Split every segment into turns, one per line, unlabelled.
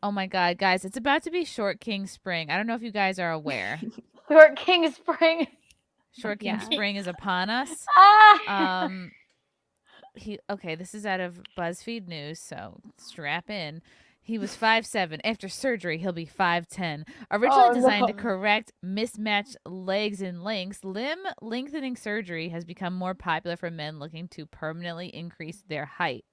Oh my God, guys, it's about to be Short King Spring. I don't know if you guys are aware.
Short King Spring.
Short King
Yeah.
Spring is upon us.
Ah!
This is out of BuzzFeed News, so strap in. He was 5'7". After surgery, he'll be 5'10". Originally
Oh,
designed to
no.
correct mismatched legs and lengths, limb lengthening surgery has become more popular for men looking to permanently increase their height.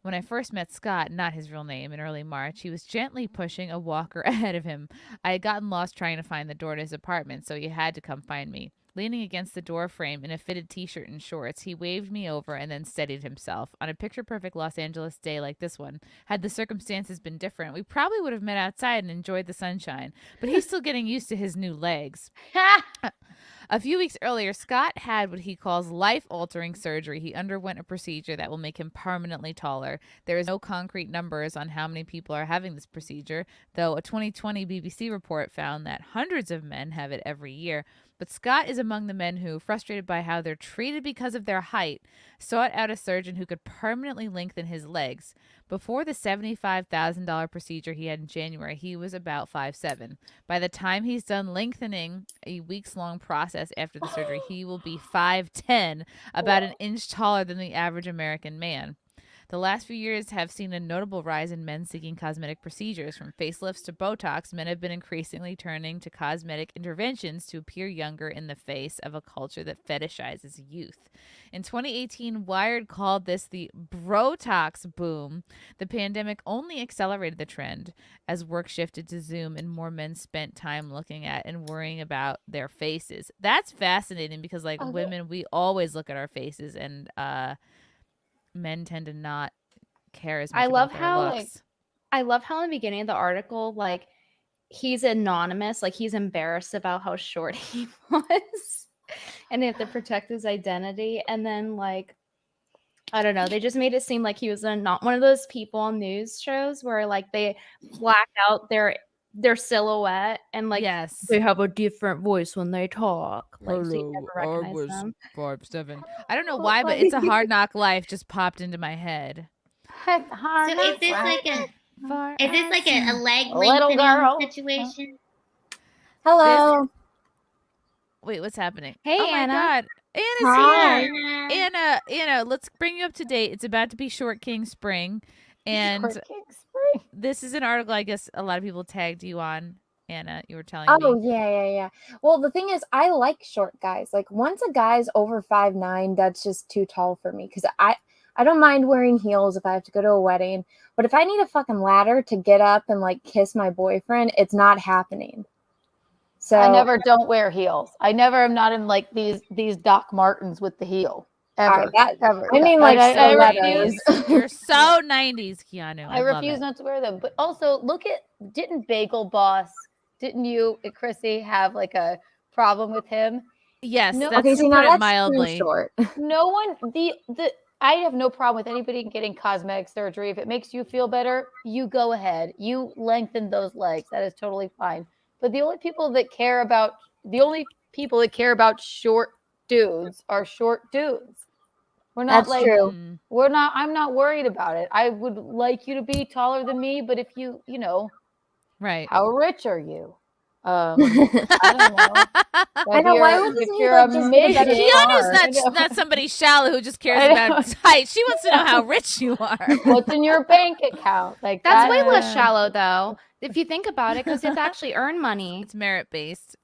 When I first met Scott, not his real name, in early March, he was gently pushing a walker ahead of him. I had gotten lost trying to find the door to his apartment, so he had to come find me. Leaning against the door frame in a fitted t-shirt and shorts, he waved me over and then steadied himself. On a picture-perfect Los Angeles day like this one, had the circumstances been different, we probably would have met outside and enjoyed the sunshine. But he's still getting used to his new legs. A few weeks earlier, Scott had what he calls life-altering surgery. He underwent a procedure that will make him permanently taller. There is no concrete numbers on how many people are having this procedure, though a 2020 BBC report found that hundreds of men have it every year. But Scott is among the men who, frustrated by how they're treated because of their height, sought out a surgeon who could permanently lengthen his legs. Before the $75,000 procedure he had in January, he was about 5'7". By the time he's done lengthening, a weeks-long process after the surgery, he will be 5'10", about an inch taller than the average American man. The last few years have seen a notable rise in men seeking cosmetic procedures. From facelifts to Botox, men have been increasingly turning to cosmetic interventions to appear younger in the face of a culture that fetishizes youth. In 2018, Wired called this the Brotox boom. The pandemic only accelerated the trend as work shifted to Zoom and more men spent time looking at and worrying about their faces. That's fascinating because, like, women, we always look at our faces, and men tend to not care as much about their looks.
I love how in the beginning of the article, like, he's anonymous, like he's embarrassed about how short he was, and they have to protect his identity. And then, like, I don't know, they just made it seem like he was not one of those people on news shows where, like, they black out their silhouette and, like,
Yes.
they have a different voice when they talk. Like, so you
Hello,
never
I
recognize
was
them.
5'7". I don't know why, but It's a Hard Knock Life just popped into my head.
So is this like a leg
Little
lengthening
girl.
situation?
Hello.
Wait, what's happening?
Hey,
oh my
Anna.
God. Anna's
Hi.
here. Anna, let's bring you up to date. It's about to be Short King Spring. And
Short King Spring.
this is an article I guess a lot of people tagged you on, Anna. You were telling
Oh,
me.
yeah. Well, the thing is, I like short guys. Like, once a guy's over 5'9", that's just too tall for me. Because I don't mind wearing heels if I have to go to a wedding. But if I need a fucking ladder to get up and, like, kiss my boyfriend, it's not happening. So
I never don't wear heels. I never am not in, like, these Doc Martens with the heel. Ever. Ever.
I mean, like,
I
stilettos.
refuse.
You're so 90s, Keanu.
I refuse not to wear them. But also, didn't Bagel Boss, didn't you, Chrissie, have, like, a problem with him?
Yes,
No,
that's
okay,
to
see,
put
now
it
that's
mildly.
too short.
No one, I have no problem with anybody getting cosmetic surgery. If it makes you feel better, you go ahead. You lengthen those legs. That is totally fine. But the only people that care about short dudes are short dudes. We're not
That's true.
I'm not worried about it. I would like you to be taller than me, but if you know,
right.
How rich are you? I don't know.
I know, why wasn't
if
he,
you're
like,
a
just get a better
Keanu's not somebody shallow who just cares about height. She wants to know how rich you are.
What's in your bank account? Like,
That's way less shallow, though, if you think about it, because you have to actually earn money.
It's merit-based.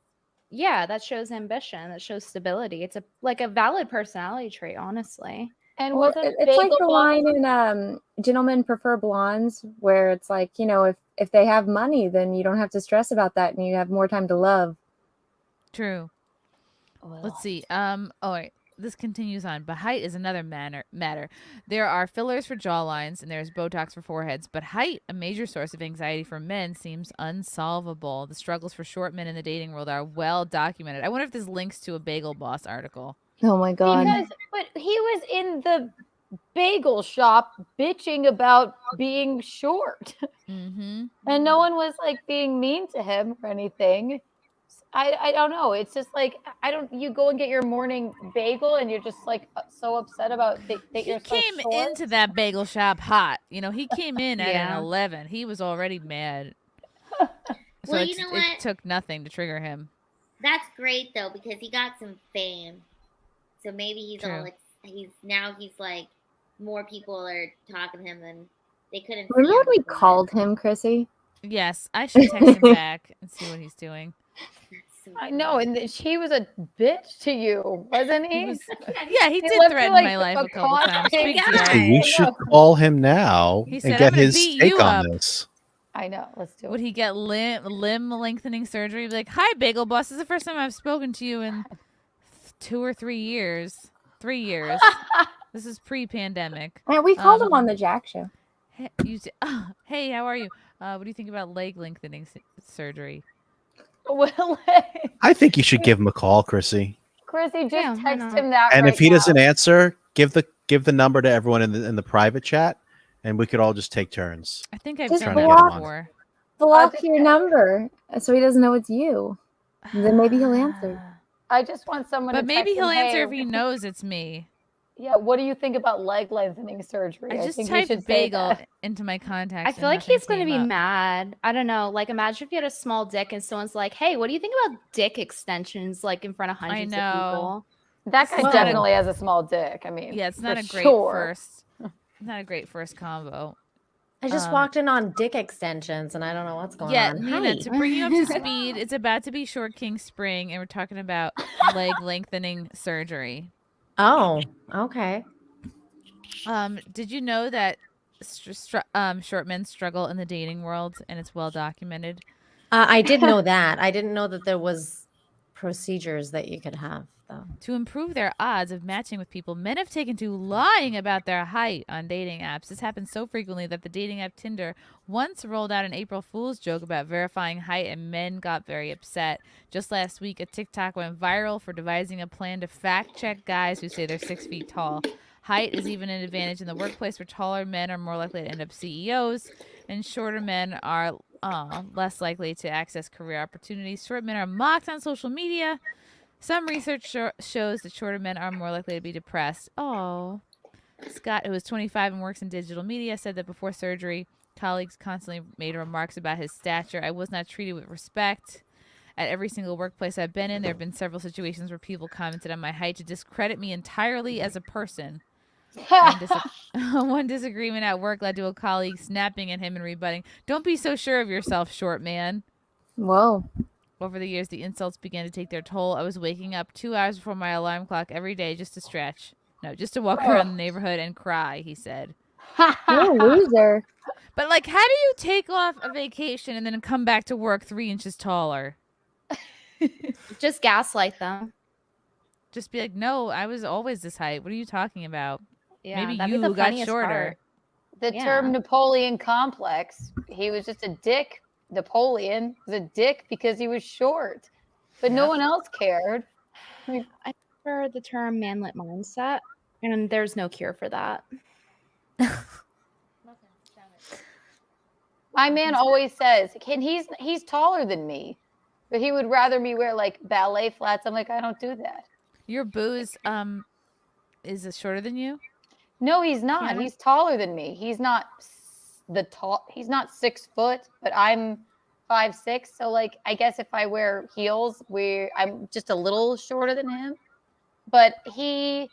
Yeah, that shows ambition. That shows stability. It's a valid personality trait, honestly.
And
well, it's like the line in Gentlemen Prefer Blondes, where it's like, you know, if they have money, then you don't have to stress about that, and you have more time to love.
True. Let's see. All right. This continues on, but height is another matter. There are fillers for jawlines and there's Botox for foreheads, but height, a major source of anxiety for men, seems unsolvable. The struggles for short men in the dating world are well documented. I wonder if this links to a Bagel Boss article.
Oh my God.
But he was in the bagel shop bitching about being short.
Mm-hmm.
And no one was, like, being mean to him or anything. I don't know. It's just like you go and get your morning bagel and you're just like so upset about that
He
you're so
came
short.
into that bagel shop hot. He came in at an
Yeah.
11. He was already mad. So
Well, you know what?
it took nothing to trigger him.
That's great though because he got some fame. So maybe he's
True.
all he's like more people are talking to him than they couldn't.
Remember
see
when we
before.
called him, Chrissy?
Yes, I should text him back and see what he's doing.
So
I know, and he was a bitch to you, wasn't he?
Yeah, he
He
did
left you
threaten
like
my life
a
a couple times.
caustic
Big
guy.
deal.
I
You should call him now
He
and
said,
get
"I'm gonna
his
beat
take
you
on
up."
this.
I know. Let's do
Would
it.
he get limb lengthening surgery? Be like, "Hi, Bagel Boss. This is the first time I've spoken to you in 2 or 3 years. 3 years. This is pre-pandemic."
And we called him on the Jack show.
Hey, hey, how are you? What do you think about leg lengthening surgery?
Well,
I think you should give him a call, Chrissy.
Chrissy, just
Yeah, why
text
not?
him that.
And
right
if he
now.
doesn't answer, give the number to everyone in the private chat, and we could all just take turns.
I think I've
Just
done
trying to
that
get him on.
before.
Block your number so he doesn't know it's you. Then maybe he'll answer.
I just want someone.
But
to
maybe
text
he'll
him,
answer
"Hey,
if he knows it's me.
Yeah, what do you think about leg lengthening surgery?
I just
think you should
typed
say
bagel
that.
into my contacts.
I
and
feel like
nothing
he's going to
came
be
up.
mad. I don't know. Like, imagine if you had a small dick and someone's like, hey, what do you think about dick extensions, like, in front of hundreds of people?
That guy
Whoa.
definitely has a small dick. I mean,
Yeah, it's not
for
a great
sure.
first. Not a great first combo.
I just walked in on dick extensions and I don't know what's going
Yeah,
on.
Nina,
Hi.
to bring you up to speed, it's about to be Short King Spring, and we're talking about leg lengthening surgery.
Oh, okay.
Did you know that short men struggle in the dating world, and it's well documented?
I did know that. I didn't know that there was procedures that you could have, though.
To improve their odds of matching with people, men have taken to lying about their height on dating apps. This happens so frequently that the dating app Tinder once rolled out an April Fool's joke about verifying height, and men got very upset. Just last week, a TikTok went viral for devising a plan to fact-check guys who say they're 6 feet tall. Height is even an advantage in the workplace, where taller men are more likely to end up CEOs, and shorter men are less likely to access career opportunities. Short men are mocked on social media. Some research shows that shorter men are more likely to be depressed. Oh. Scott, who is 25 and works in digital media, said that before surgery, colleagues constantly made remarks about his stature. I was not treated with respect. At every single workplace I've been in, there have been several situations where people commented on my height to discredit me entirely as a person. One disagreement at work led to a colleague snapping at him and rebutting, "Don't be so sure of yourself, short man."
Whoa.
Over the years, the insults began to take their toll. I was waking up 2 hours before my alarm clock every day just to stretch. No, just to walk around the neighborhood and cry, he said.
You're a loser.
But, like, how do you take off a vacation and then come back to work 3 inches taller?
Just gaslight them.
Just be like, no, I was always this height. What are you talking about?
Yeah,
Maybe
that'd be the
you got
funniest
shorter.
part.
The
Yeah.
term Napoleon complex. He was just a dick. Napoleon was a dick because he was short, but no
Yep.
one else cared.
I prefer the term manlet mindset, and there's no cure for that.
My man always says, he's taller than me, but he would rather me wear like ballet flats. I'm like, I don't do that.
Your booze is it shorter than you?
No, he's not.
Keanu?
He's taller than me. He's not he's not 6 foot, but I'm 5'6". So like, I guess if I wear heels, I'm just a little shorter than him. But I'm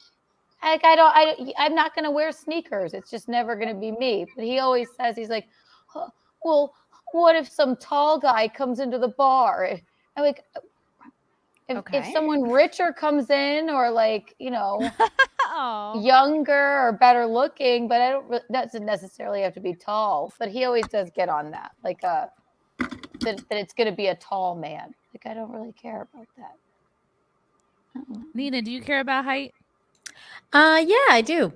not gonna wear sneakers. It's just never gonna be me. But he always says, he's like, "Huh, well, what if some tall guy comes into the bar?" I'm like, if
Okay.
someone richer comes in, or like,
Oh.
younger or better looking, but doesn't necessarily have to be tall. But he always does get on that, like that it's going to be a tall man. Like, I don't really care about that.
Nina, do you care about height?
Yeah, I do.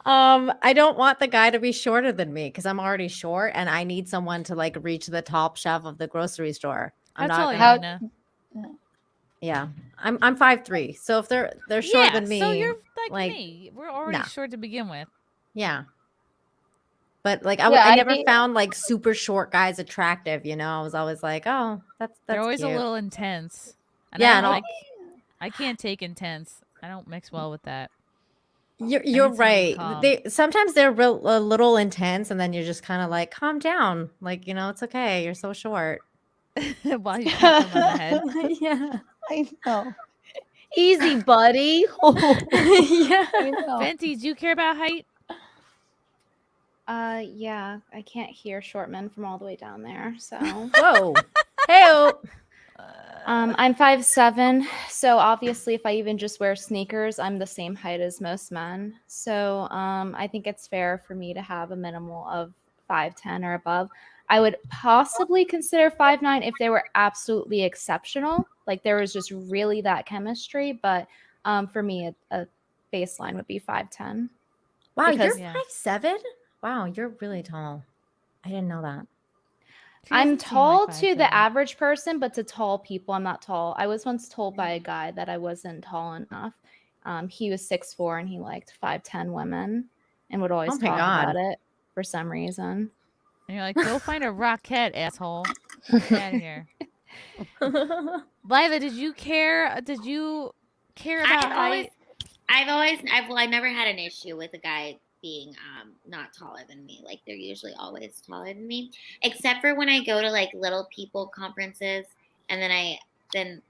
I don't want the guy to be shorter than me because I'm already short and I need someone to like reach the top shelf of the grocery store. I'm
How tall
not
are
gonna,
you, Nina?
yeah. I'm 5'3". So if they're shorter than me,
So you're like
like,
me. We're already
no.
short to begin with.
yeah. But like
Yeah,
I
I
never
think-
found like super short guys attractive. You know, I was always like, oh, that's
They're always
cute.
a little intense. And
Yeah,
I,
and
don't
all-
like, I can't take intense. I don't mix well with that.
You're
need something
right.
calm.
They sometimes they're a little intense, and then you're just kind of like, calm down. Like, you know, it's okay. You're so short.
While you tap them on the head.
Yeah.
I know. Easy, buddy.
Yeah.
I know.
Venti, do you care about height?
Yeah, I can't hear short men from all the way down there. So,
Whoa. Hey.
I'm 5'7", so obviously, if I even just wear sneakers, I'm the same height as most men. So, I think it's fair for me to have a minimal of 5'10" or above. I would possibly consider 5'9" if they were absolutely exceptional, like there was just really that chemistry. But for me, a baseline would be 5'10".
Wow,
Because-
you're 5'7"? Wow, you're really tall. I didn't know that.
She
I'm
doesn't seem
tall
like
to
5'7".
the average person, but to tall people, I'm not tall. I was once told by a guy that I wasn't tall enough. He was 6'4" and he liked 5'10" women and would always
Oh my
talk
God.
about it for some reason.
And you're like, go find a rocket, asshole. Get out of here. Lila, did you care? Did you care about height?
I never had an issue with a guy being not taller than me. Like they're usually always taller than me, except for when I go to like little people conferences, and then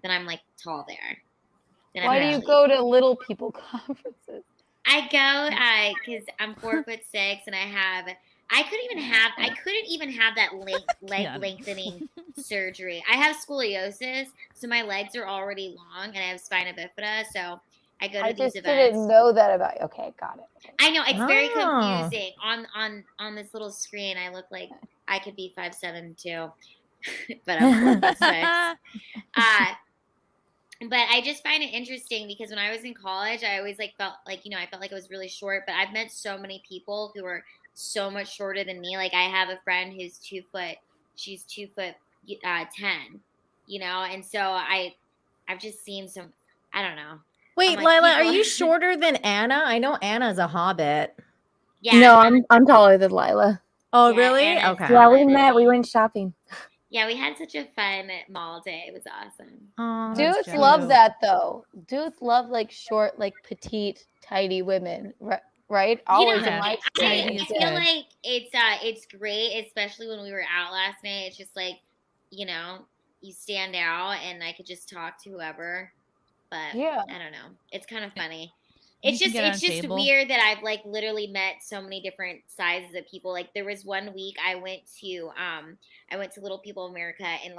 I'm like tall there. Then
Why do you go to little people conferences?
I go because I'm 4'6" and I couldn't even have that leg
Yeah.
lengthening surgery. I have scoliosis, so my legs are already long, and I have spina bifida. So I go to
I
these
just
events.
didn't know that about you. Okay, got it.
I know it's very
Oh.
confusing on this little screen. I look like I could be 5'7" too, but I'm 4'6". But I just find it interesting because when I was in college, I always felt like I was really short. But I've met so many people who are so much shorter than me. Like I have a friend who's 2 foot. She's 2 foot 10. You know, and so I've just seen some. I don't know.
Wait,
I'm like,
Lila, are
people-
you shorter than Anna? I know Anna's a hobbit.
Yeah.
No, I'm taller than Lila.
Oh,
Yeah,
really?
Anna's
Okay.
Yeah,
taller
we
than
met.
me.
We went shopping.
Yeah, we had such a fun mall day. It was awesome.
Oh, that's
Dudes
jealous.
love that though. Dudes love like short, like petite, tidy women, right? Always in
Yeah.
my
I
experience.
is
feel
good.
like it's great, especially when we were out last night. It's just like, you stand out, and I could just talk to whoever. But
Yeah.
I don't know. It's kind of funny.
You
It's
can
just
get on
it's
a
just
table.
weird that I've literally met so many different sizes of people. Like there was one week I went to Little People America, and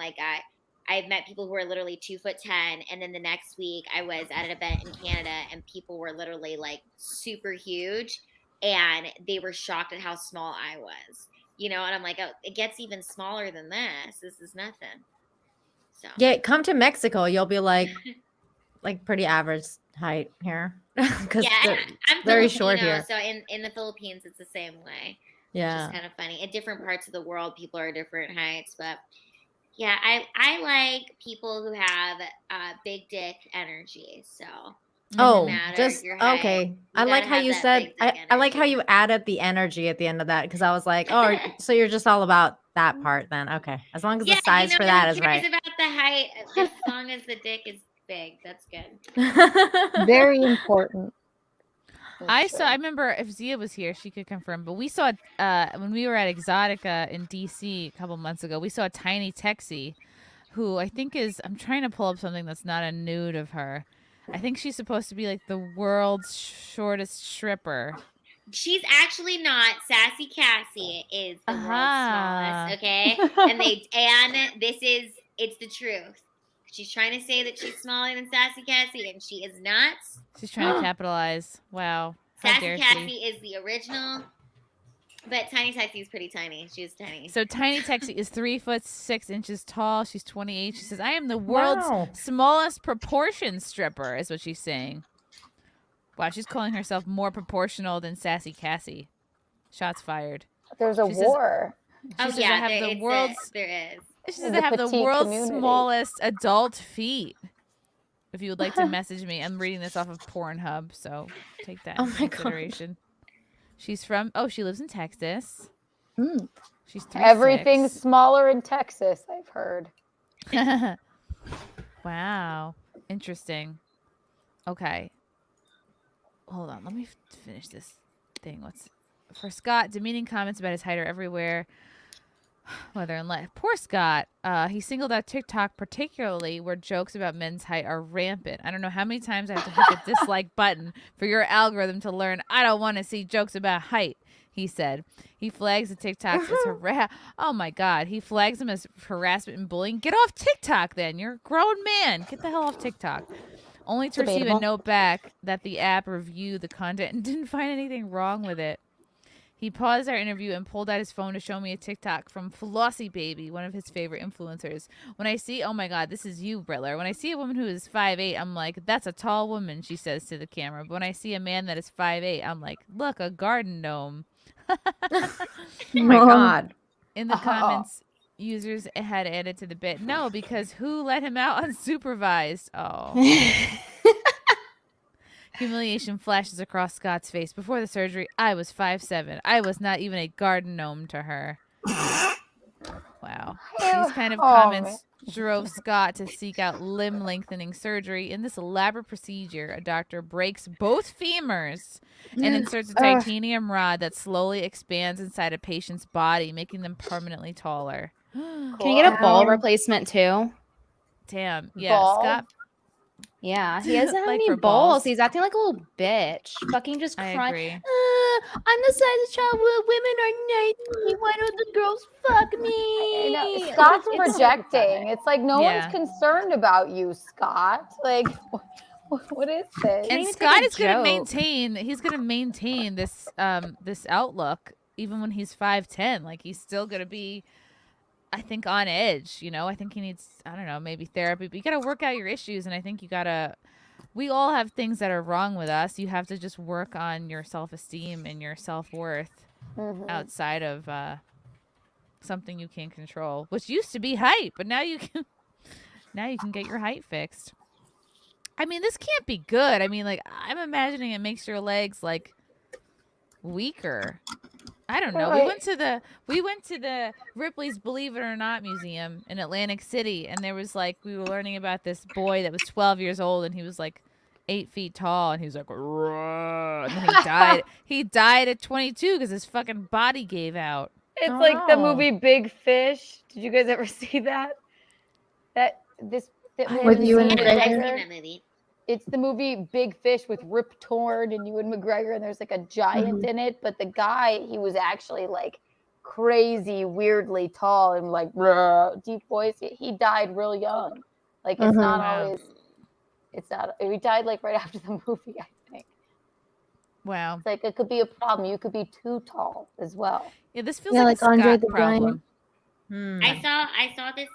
I've met people who are literally 2'10", and then the next week I was at an event in Canada, and people were literally like super huge, and they were shocked at how small I was. And I'm like, oh, it gets even smaller than this. This is nothing. So
Yeah, come to Mexico. You'll be like pretty average height here. Because
yeah, I'm
very
Filipino,
short here.
so in the Philippines it's the same way.
Yeah.
Which is kind of funny. In different parts of the world, people are different heights, but yeah, I like people who have big dick energy. So doesn't
Oh,
matter
just
your height.
okay. I
gotta
like how
have
you
that
said.
big dick
I like how
energy.
you added the energy at the end of that because I was like, oh, so you're just all about that part then. Okay, as long as the size for that is
who cares
right.
about the height as long as the dick is big. That's good.
Very important.
I remember if Zia was here, she could confirm. But we saw when we were at Exotica in DC a couple months ago, we saw Tiny Texie, who I think is. I'm trying to pull up something that's not a nude of her. I think she's supposed to be like the world's shortest stripper.
She's actually not. Sassy Cassie is the world's smallest, okay? It's the truth. She's trying to say that she's smaller than Sassy Cassie, and she is not.
She's trying to capitalize. Wow. How
Sassy
dare
Cassie
she?
is the original, but Tiny Texie is pretty tiny. She's tiny.
So Tiny Texie is 3'6" tall. She's 28. She says, "I am the world's
Wow.
smallest proportion stripper," is what she's saying. Wow, she's calling herself more proportional than Sassy Cassie. Shots fired.
There's a
She says-
war.
She says, "I have the world's."
there is.
She says,
the
"I have the
petite
world's
community.
smallest adult feet." If you would like to message me, I'm reading this off of Pornhub, so take that
Oh
into
my God.
consideration. She's she lives in Texas.
Mm.
She's 3'6".
Everything's smaller in Texas, I've heard.
Wow. Interesting. Okay. Hold on. Let me finish this thing. For Scott, demeaning comments about his height are everywhere. Whether in life. Poor Scott. He singled out TikTok particularly where jokes about men's height are rampant. I don't know how many times I have to hit the dislike button for your algorithm to learn I don't want to see jokes about height, he said. He flags the TikToks as oh my God. He flags them as harassment and bullying. Get off TikTok then. You're a grown man. Get the hell off TikTok. Only to receive a
Debatable.
note back that the app reviewed the content and didn't find anything wrong with it. He paused our interview and pulled out his phone to show me a TikTok from Flossie Baby, one of his favorite influencers. When I see, oh my God, this is you, Brittler. When I see a woman who is 5'8", I'm like, that's a tall woman, she says to the camera. But when I see a man that is 5'8", I'm like, look, a garden gnome.
Oh my God.
In the comments, users had added to the bit, no, because who let him out unsupervised? Oh. Humiliation flashes across Scott's face. Before the surgery, I was 5'7". I was not even a garden gnome to her. Wow. These kind of comments drove Scott to seek out limb lengthening surgery. In this elaborate procedure, a doctor breaks both femurs and inserts a titanium rod that slowly expands inside a patient's body, making them permanently taller.
Can you get a ball replacement too?
Damn. Yeah,
Ball?
Scott.
Yeah, he doesn't have
Like
any
for
balls.
balls.
He's acting like a little bitch. Fucking just
I
crying.
agree.
I'm the size of child where women are 90. Why don't the girls fuck me?
I know. Scott's projecting. It's like no
Yeah.
one's concerned about you, Scott. Like, what is this?
And
even
Scott
take a
is going to
joke.
maintain. He's going to maintain this this outlook even when he's 5'10". Like he's still going to be, I think, on edge. You know, I think he needs, I don't know, maybe therapy. But you got to work out your issues, and I think you got to. We all have things that are wrong with us. You have to just work on your self-esteem and your self-worth outside of something you can't control, which used to be height, but now you can get your height fixed. I mean, this can't be good. I mean, like, I'm imagining it makes your legs like weaker. I don't know. We went to the Ripley's Believe It or Not museum in Atlantic City, and there was like, we were learning about this boy that was 12 years old, and he was like 8 feet tall, and he was like, "Rah," and then he died. He died at 22 because his fucking body gave out.
It's
Oh,
like the
no.
movie Big Fish. Did you guys ever see that? That
With Ewan
I've
McGregor?
seen that movie.
It's the movie Big Fish with Rip Torn and Ewan McGregor, and there's like a giant in it. But the guy, he was actually like crazy, weirdly tall and like deep voice. He died real young. Like it's not
Wow.
always. It's not. He died like right after the movie, I think.
Wow.
It's like it could be a problem. You could be too tall as well.
Yeah, this feels
Yeah,
like a
like Andre
Scott
the
problem.
Hmm.
I saw this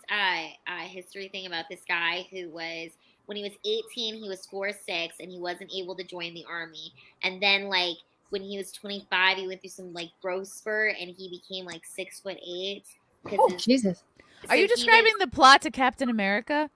history thing about this guy who was, when he was 18, he was 4'6", and he wasn't able to join the army. And then like when he was 25, he went through some like growth spurt, and he became like 6'8".
Jesus.
Are you describing the plot to Captain America?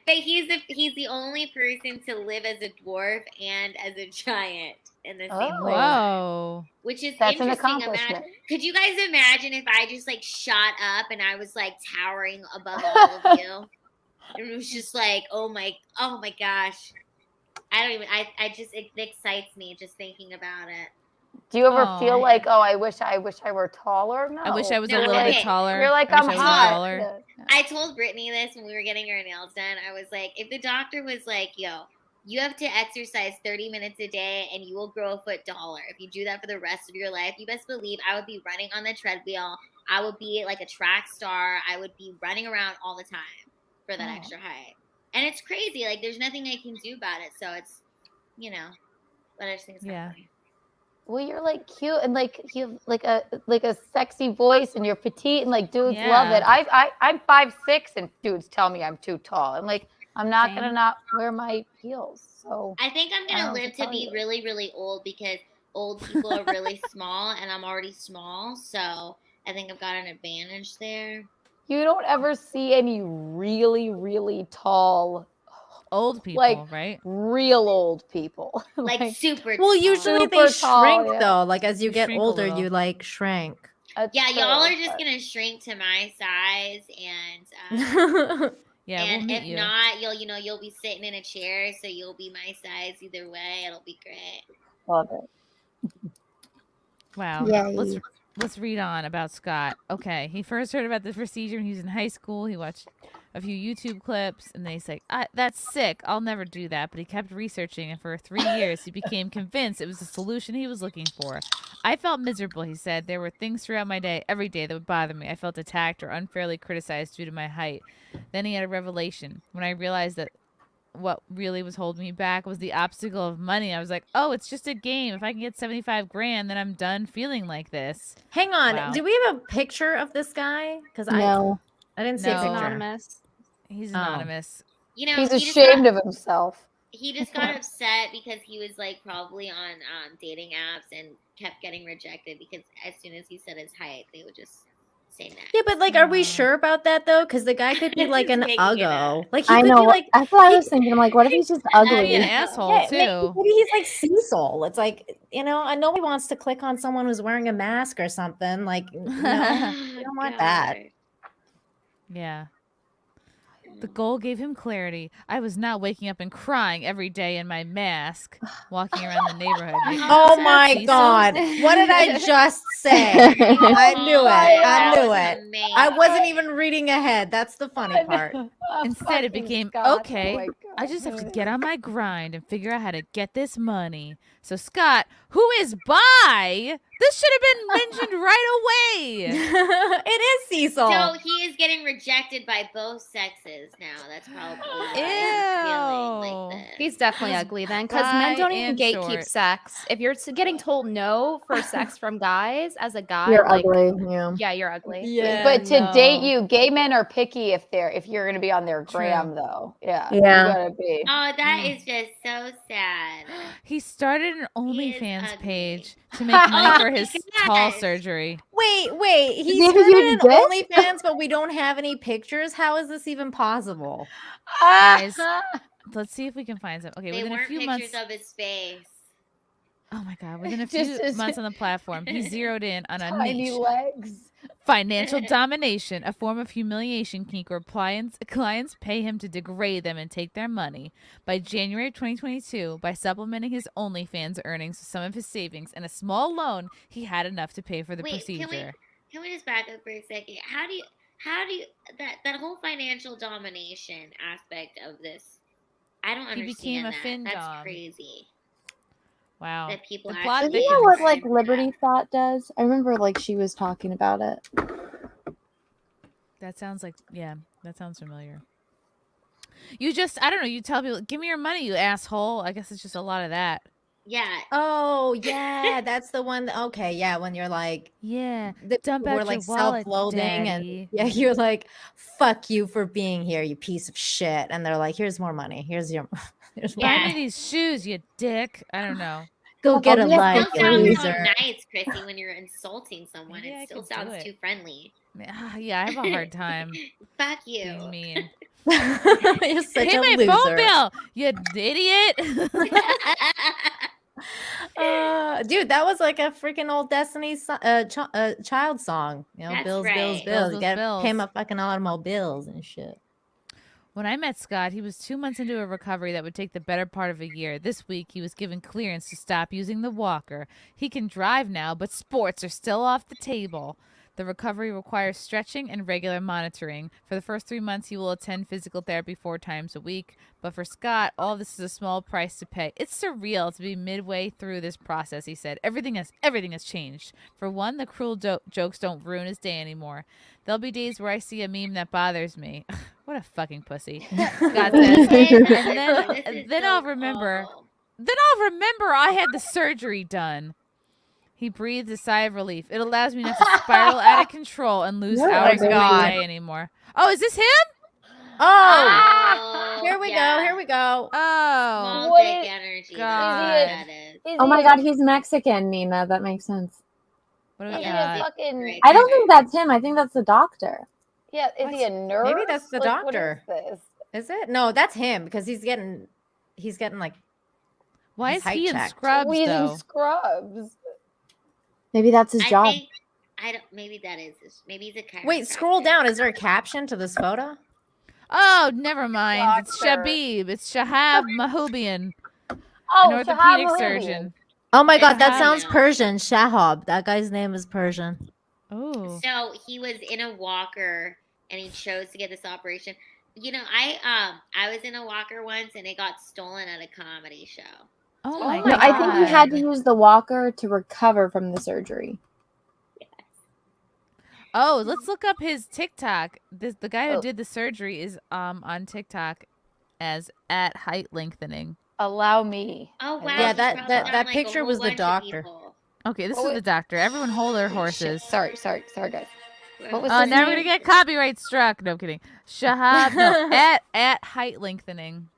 But he's the only person to live as a dwarf and as a giant in the same
Oh.
way.
Whoa.
Which is
That's an
interesting.
accomplishment.
Could you guys imagine if I just like shot up and I was like towering above all of you? It was just like, oh my gosh. It excites me just thinking about it.
Do you ever
Aw.
feel like, oh, I wish I were taller? No.
I wish I was
No,
a little
okay.
bit taller.
You're like,
I
I'm
wish I was
hot.
taller.
Yeah.
I told Brittany this when we were getting our nails done. I was like, if the doctor was like, yo, you have to exercise 30 minutes a day and you will grow a foot taller. If you do that for the rest of your life, you best believe I would be running on the treadmill. I would be like a track star. I would be running around all the time for that extra height. And it's crazy. Like, there's nothing I can do about it. So it's, but I just think it's kind of funny.
Well, you're like cute and like you have like a sexy voice and you're petite and like dudes love it. I'm 5'6" and dudes tell me I'm too tall. I'm like, I'm not gonna not wear my heels. So
I think I'm gonna live to be really, really old because old people are really small and I'm already small. So I think I've got an advantage there.
you don't ever see any really, really tall
Old people,
Like,
right?
real old people.
Like super
Well,
tall.
usually they
Super tall,
shrink
yeah.
though. Like as you
You
get
shrink a
older,
little.
you like shrink.
That's
Yeah, y'all
true,
are just
but-
gonna shrink to my size, and
Yeah, we'll
and
meet
if
you.
not, you'll be sitting in a chair, so you'll be my size either way. It'll be great.
Love it.
Wow.
Yay.
Let's read on about Scott. Okay, he first heard about the procedure when he was in high school. He watched a few YouTube clips, and then he's like, "That's sick. I'll never do that." But he kept researching, and for 3 years, he became convinced it was the solution he was looking for. I felt miserable, he said. There were things throughout my day, every day, that would bother me. I felt attacked or unfairly criticized due to my height. Then he had a revelation when I realized that what really was holding me back was the obstacle of money. I was like, oh, it's just a game. If I can get 75 grand, then I'm done feeling like this.
Hang on.
Wow.
Do we have a picture of this guy? Because
No.
I didn't see
No.
a
He's
picture.
anonymous.
He's
Oh.
anonymous.
You know,
He's
he just
ashamed
got-
of himself.
He just got upset because he was like probably on dating apps and kept getting rejected because as soon as he said his height, they would just say that.
Yeah, but like, are we
Oh.
sure about that though? Because the guy could be like an
Making it
uggo.
up.
Like he
I
could
know.
be like,
That's what I
he-
was thinking. I'm like, what if he's just
Be
ugly?
an
Yeah.
asshole,
yeah,
too.
maybe he's like Cecil. It's like, and nobody wants to click on someone who's wearing a mask or something. Like,
Oh,
you don't want that.
God.
Yeah. The goal gave him clarity. I was not waking up and crying every day in my mask, walking around the neighborhood.
Oh my
Cecil?
God. What did I just say? I knew it. I knew it. I wasn't even reading ahead. That's the funny part.
Instead, it
Fucking
became,
Scott.
okay,
Oh my
I
God.
just have to get on my grind and figure out how to get this money. So, Scott, who is bi? This should have been mentioned right away.
It is Cecil.
So he is getting rejected by both sexes now. That's probably why he's feeling
Ew.
like this.
He's definitely
He's
ugly then, because
bi
men don't even
and
gatekeep
short.
sex. If you're getting told no for sex from guys as a guy,
You're
like,
ugly. Yeah.
yeah, you're ugly.
Yeah,
But to date
no.
you, gay men are picky if you're going to be on their
True.
gram, though. Yeah.
Yeah.
You gotta be.
Oh, that is just so sad.
He started an
He is
OnlyFans
ugly.
page to make money for his tall
Yes.
surgery.
Wait. He
he have a
started
huge
an
dick?
OnlyFans, but we don't have any pictures. How is this even possible?
Guys, let's see if we can find some. Okay,
They
within a
weren't
few
pictures
months.
of his face.
Oh my God, within a
Just
few
his
months on the platform, he zeroed in on a
Tiny
niche.
legs.
Financial domination, a form of humiliation where clients pay him to degrade them and take their money. By January of 2022, by supplementing his OnlyFans earnings with some of his savings and a small loan, he had enough to pay for the
Wait,
procedure.
can we just back up for a second? How do you that whole financial domination aspect of this? I don't
He became
understand
a
that.
fin
That's
dom.
crazy.
Wow.
That people
The
actually
plot
Isn't
thickens.
that what like
understand
Liberty Thought does? I remember like she was talking about it.
That sounds like, yeah, that sounds familiar. You just, I don't know, you tell people, give me your money, you asshole. I guess it's just a lot of that.
Yeah.
Oh, yeah. That's the one. Okay. Yeah. When you're like,
Yeah.
the
Dump
people
out
who are
your
like
wallet,
self-loathing
daddy.
and yeah, you're like, fuck you for being here, you piece of shit. And they're like, here's more money. Here's more
Buy
Yeah.
me these shoes, you dick. I don't know.
Go get a
yeah,
life,
Still
you
sounds so
loser.
nice, Chrissy, when you're insulting someone.
Maybe I
It still
could do
sounds
it.
too friendly.
Yeah, I have a hard time
Fuck you.
being mean.
You're such
Pay
a
my
loser.
phone bill, you idiot.
Dude, that was like a freaking old Destiny child song. You know,
That's
bills,
right.
bills,
Bills,
bills.
bills,
You gotta pay
bills.
my fucking automobiles and shit.
When I met Scott, he was 2 months into a recovery that would take the better part of a year. This week, he was given clearance to stop using the walker. He can drive now, but sports are still off the table. The recovery requires stretching and regular monitoring. For the first 3 months, he will attend physical therapy 4 times a week. But for Scott, all this is a small price to pay. It's surreal to be midway through this process, he said. Everything has changed. For one, the cruel jokes don't ruin his day anymore. There'll be days where I see a meme that bothers me. What a fucking pussy. Scott says. And then I'll remember. Then I'll remember I had the surgery done. He breathed a sigh of relief. It allows me not to spiral out of control and lose
Oh my
hours of my
God.
day anymore. Oh, is this him?
Oh, here we go. Here we go.
Oh.
Small
What
dick
is-
energy.
God.
That's what that is.
Oh my God, he's Mexican, Nina. That makes sense.
What do
Is
we
he a
got?
fucking?
Great.
I don't think that's him. I think that's the doctor.
Yeah, is he a nurse?
Maybe that's the
Like, what is
doctor.
this?
Is it? No, that's him because he's getting like
Why
his
is he
height
in
checked.
scrubs
He's in
though?
scrubs.
Maybe that's his
I
job.
think I don't. Maybe that is. Maybe he's a chiropractor.
Wait, scroll down. Is there a caption to this photo?
Oh, never mind. It's
Doctor.
Shabib. It's Shahab Mahoubian,
Oh,
an
Shahab
orthopedic
Mahoubian.
surgeon.
Oh my god, that
Shahab.
sounds Persian. Shahab. That guy's name is Persian.
Oh,
So he was in a walker and he chose to get this operation. You know, I was in a walker once and it got stolen at a comedy show.
oh
Oh
my
my
god!
No, I think he had to use the walker to recover from the surgery.
Oh, let's look up his TikTok. The guy who
Oh.
did the surgery is on TikTok as at height lengthening.
Allow me.
Oh wow!
Yeah,
he's
that-
probably
that-
done,
that
like, a
picture
whole
was the
bunch of
doctor.
people.
Okay, this
Oh,
is
wait.
the doctor. Everyone hold their
Shit.
horses.
Sorry, guys. What was
Oh,
his
now we're
name?
gonna get copyright struck. No I'm kidding. Shahab no, at height lengthening.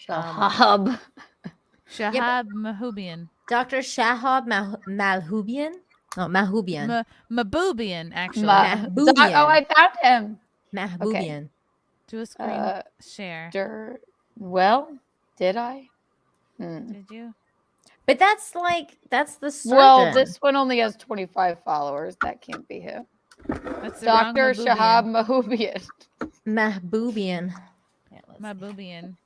Shahab.
Shahab Mahoubian.
Dr. Shahab Malhubian? No, Mahoubian.
Mahoubian, actually.
Mahoubian.
Oh, I found him.
Mahoubian.
Do a screen
Uh,
share.
Well, did I?
Did you?
But that's the surgeon.
Well, this one only has 25 followers. That can't be him.
That's the wrong
Dr. Shahab
Mahoubian.
Mahoubian.
Mahboubian.
Mahoubian.